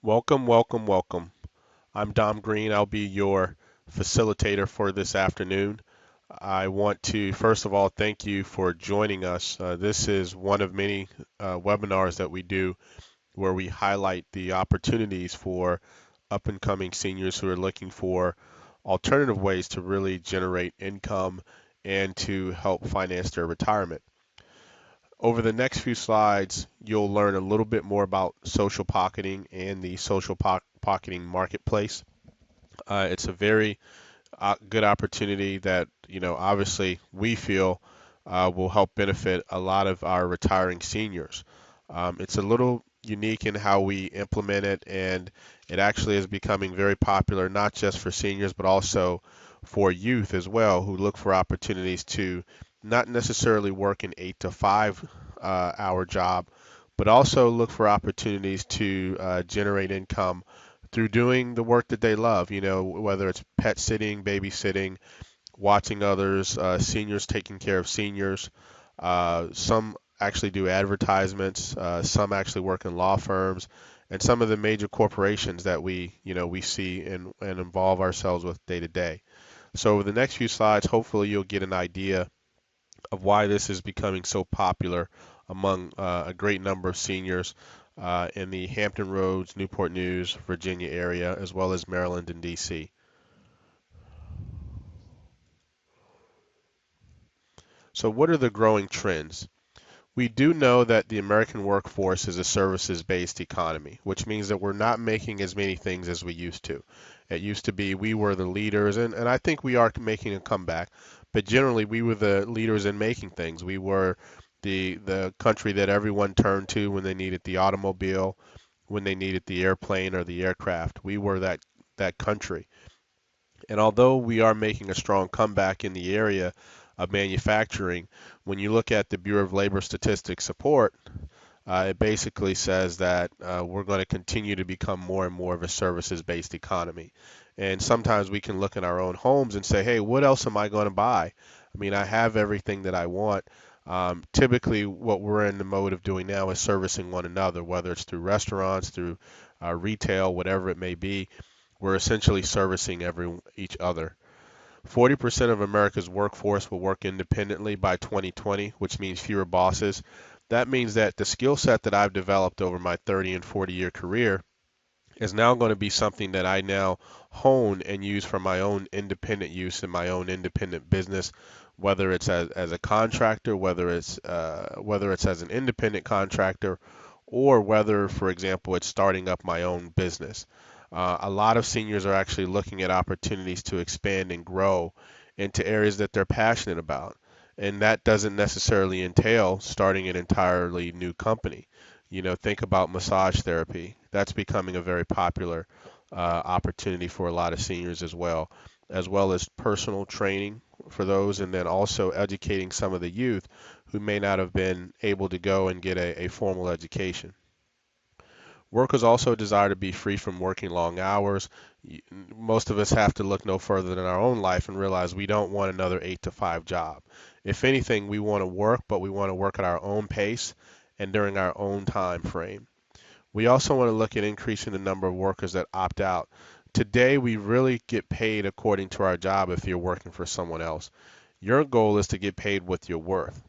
Welcome, welcome, welcome. I'm Dom Green. I'll be your facilitator for this afternoon. I want to, first of all, thank you for joining us. This is one of many webinars that we do where we highlight the opportunities for up and coming seniors who are looking for alternative ways to really generate income and to help finance their retirement. Over the next few slides, you'll learn a little bit more about social pocketing and the pocketing marketplace. It's a very good opportunity that, obviously we feel will help benefit a lot of our retiring seniors. It's a little unique in how we implement it, and it actually is becoming very popular, not just for seniors, but also for youth as well, who look for opportunities to not necessarily work an 8 to 5 hour job, but also look for opportunities to generate income through doing the work that they love, whether it's pet sitting, babysitting, watching others, seniors taking care of seniors. Some actually do advertisements, some actually work in law firms, and some of the major corporations that we see and involve ourselves with day to day. So over the next few slides, hopefully you'll get an idea of why this is becoming so popular among a great number of seniors in the Hampton Roads, Newport News, Virginia area, as well as Maryland and DC. So what are the growing trends? We do know that the American workforce is a services-based economy, which means that we're not making as many things as we used to. It used to be we were the leaders, and I think we are making a comeback, but generally we were the leaders in making things. We were the country that everyone turned to when they needed the automobile, when they needed the airplane or the aircraft. We were that country. And although we are making a strong comeback in the area of manufacturing, when you look at the Bureau of Labor Statistics report, it basically says that we're going to continue to become more and more of a services-based economy. And sometimes we can look in our own homes and say, hey, what else am I going to buy? I mean, I have everything that I want. Typically, what we're in the mode of doing now is servicing one another, whether it's through restaurants, through retail, whatever it may be. We're essentially servicing each other. 40% of America's workforce will work independently by 2020, which means fewer bosses. That means that the skill set that I've developed over my 30 and 40-year career is now going to be something that I now hone and use for my own independent use in my own independent business, whether it's as a contractor, whether it's as an independent contractor, or whether, for example, it's starting up my own business. A lot of seniors are actually looking at opportunities to expand and grow into areas that they're passionate about. And that doesn't necessarily entail starting an entirely new company. Think about massage therapy. That's becoming a very popular opportunity for a lot of seniors as well as personal training for those, and then also educating some of the youth who may not have been able to go and get a formal education. Workers also desire to be free from working long hours. Most of us have to look no further than our own life and realize we don't want another 8 to 5 job. If anything, we want to work, but we want to work at our own pace and during our own time frame. We also want to look at increasing the number of workers that opt out. Today, we really get paid according to our job if you're working for someone else. Your goal is to get paid what you're worth.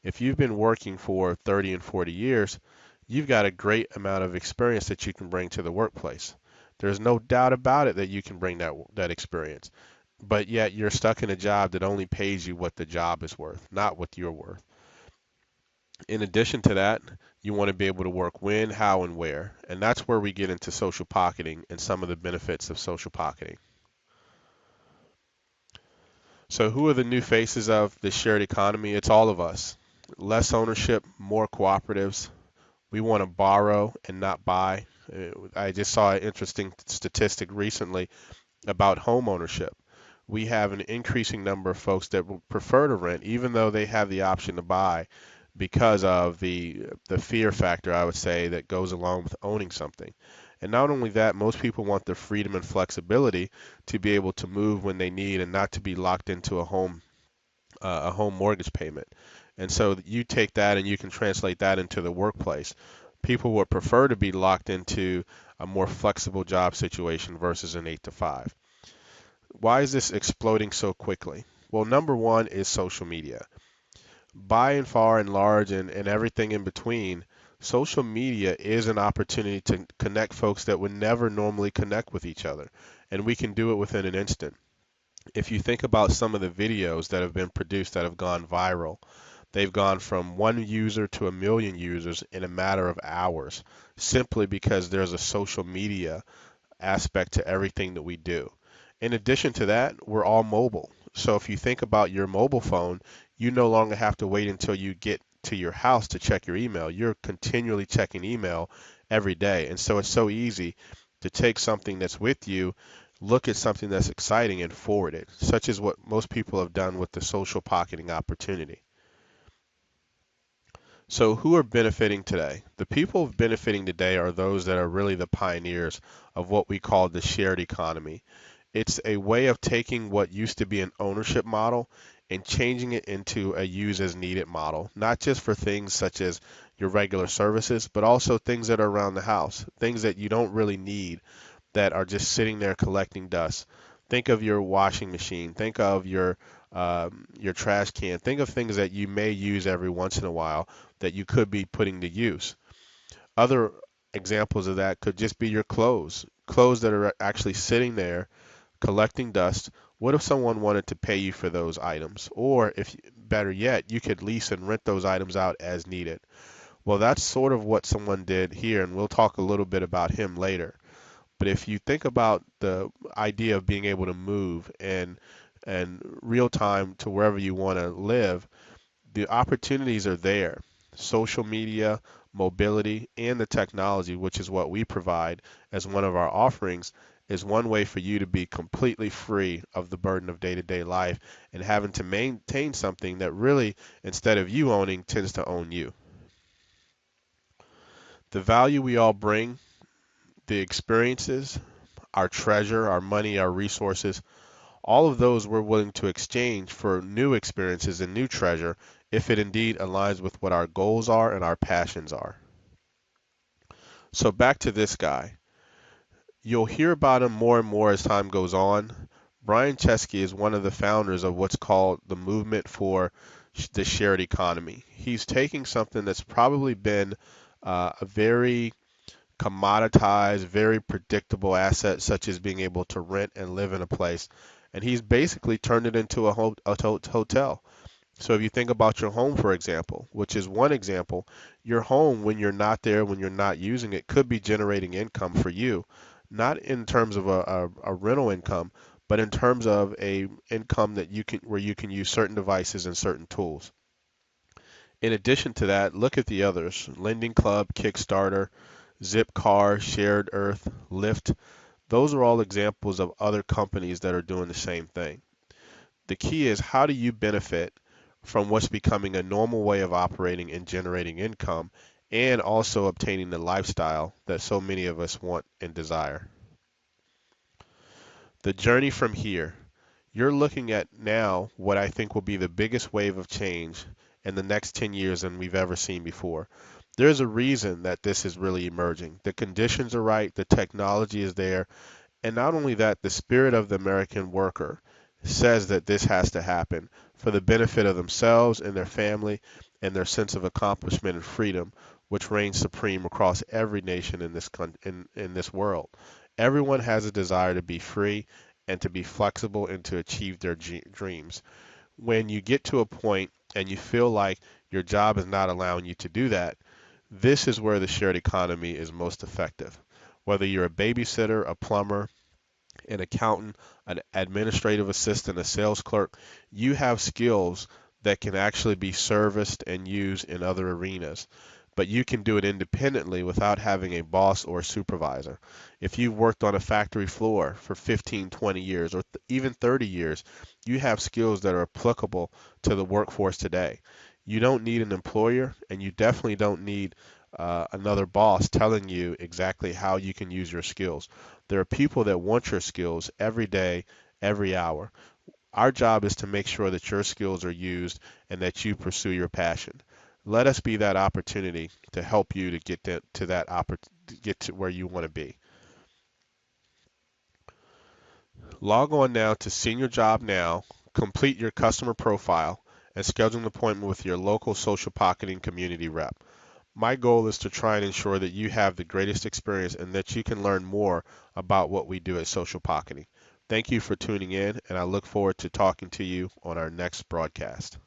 If you've been working for 30 and 40 years, you've got a great amount of experience that you can bring to the workplace. There's no doubt about it that you can bring that experience, but yet you're stuck in a job that only pays you what the job is worth, not what you're worth. In addition to that, you want to be able to work when, how, and where, and that's where we get into social pocketing and some of the benefits of social pocketing. So who are the new faces of the shared economy? It's all of us. Less ownership, more cooperatives. We want to borrow and not buy. I just saw an interesting statistic recently about home ownership. We have an increasing number of folks that would prefer to rent, even though they have the option to buy, because of the fear factor, I would say, that goes along with owning something. And not only that, most people want the freedom and flexibility to be able to move when they need and not to be locked into a home mortgage payment. And so you take that and you can translate that into the workplace. People would prefer to be locked into a more flexible job situation versus an 8 to 5. Why is this exploding so quickly? Well, number one is social media. By and far and large and everything in between, social media is an opportunity to connect folks that would never normally connect with each other. And we can do it within an instant. If you think about some of the videos that have been produced that have gone viral, they've gone from one user to a million users in a matter of hours, simply because there's a social media aspect to everything that we do. In addition to that, we're all mobile. So if you think about your mobile phone, you no longer have to wait until you get to your house to check your email. You're continually checking email every day. And so it's so easy to take something that's with you, look at something that's exciting and forward it, such as what most people have done with the social pocketing opportunity. So who are benefiting today? The people benefiting today are those that are really the pioneers of what we call the shared economy. It's a way of taking what used to be an ownership model and changing it into a use as needed model, not just for things such as your regular services, but also things that are around the house, things that you don't really need that are just sitting there collecting dust. Think of your washing machine. Think of your trash can. Think of things that you may use every once in a while that you could be putting to use. Other examples of that could just be your clothes, clothes that are actually sitting there collecting dust. What if someone wanted to pay you for those items? Or if better yet, you could lease and rent those items out as needed. Well, that's sort of what someone did here, and we'll talk a little bit about him later. But if you think about the idea of being able to move and real time to wherever you want to live, the opportunities are there. Social media, mobility, and the technology, which is what we provide as one of our offerings, is one way for you to be completely free of the burden of day-to-day life and having to maintain something that really, instead of you owning, tends to own you. The value we all bring, the experiences, our treasure, our money, our resources, all of those we're willing to exchange for new experiences and new treasure if it indeed aligns with what our goals are and our passions are. So back to this guy. You'll hear about him more and more as time goes on. Brian Chesky is one of the founders of what's called the movement for the shared economy. He's taking something that's probably been a very commoditized, very predictable asset, such as being able to rent and live in a place. And he's basically turned it into a hotel. So if you think about your home, for example, which is one example, your home, when you're not there, when you're not using it, could be generating income for you, not in terms of a rental income, but in terms of a income that you can where you can use certain devices and certain tools. In addition to that, look at the others: Lending Club, Kickstarter, Zipcar, Shared Earth, Lyft. Those are all examples of other companies that are doing the same thing. The key is, how do you benefit from what's becoming a normal way of operating and generating income, and also obtaining the lifestyle that so many of us want and desire? The journey from here. You're looking at now what I think will be the biggest wave of change in the next 10 years than we've ever seen before. There's a reason that this is really emerging. The conditions are right, the technology is there, and not only that, the spirit of the American worker says that this has to happen for the benefit of themselves and their family and their sense of accomplishment and freedom, which reigns supreme across every nation in in this world. Everyone has a desire to be free and to be flexible and to achieve their dreams. When you get to a point and you feel like your job is not allowing you to do that, this is where the shared economy is most effective. Whether you're a babysitter, a plumber, an accountant, an administrative assistant, a sales clerk, you have skills that can actually be serviced and used in other arenas. But you can do it independently without having a boss or a supervisor. If you've worked on a factory floor for 15, 20 years, or even 30 years, you have skills that are applicable to the workforce today. You don't need an employer, and you definitely don't need another boss telling you exactly how you can use your skills. There are people that want your skills every day, every hour. Our job is to make sure that your skills are used and that you pursue your passion. Let us be that opportunity to help you to get to where you want to be. Log on now to Senior Job Now, complete your customer profile, and schedule an appointment with your local social pocketing community rep. My goal is to try and ensure that you have the greatest experience and that you can learn more about what we do at Social Pocketing. Thank you for tuning in, and I look forward to talking to you on our next broadcast.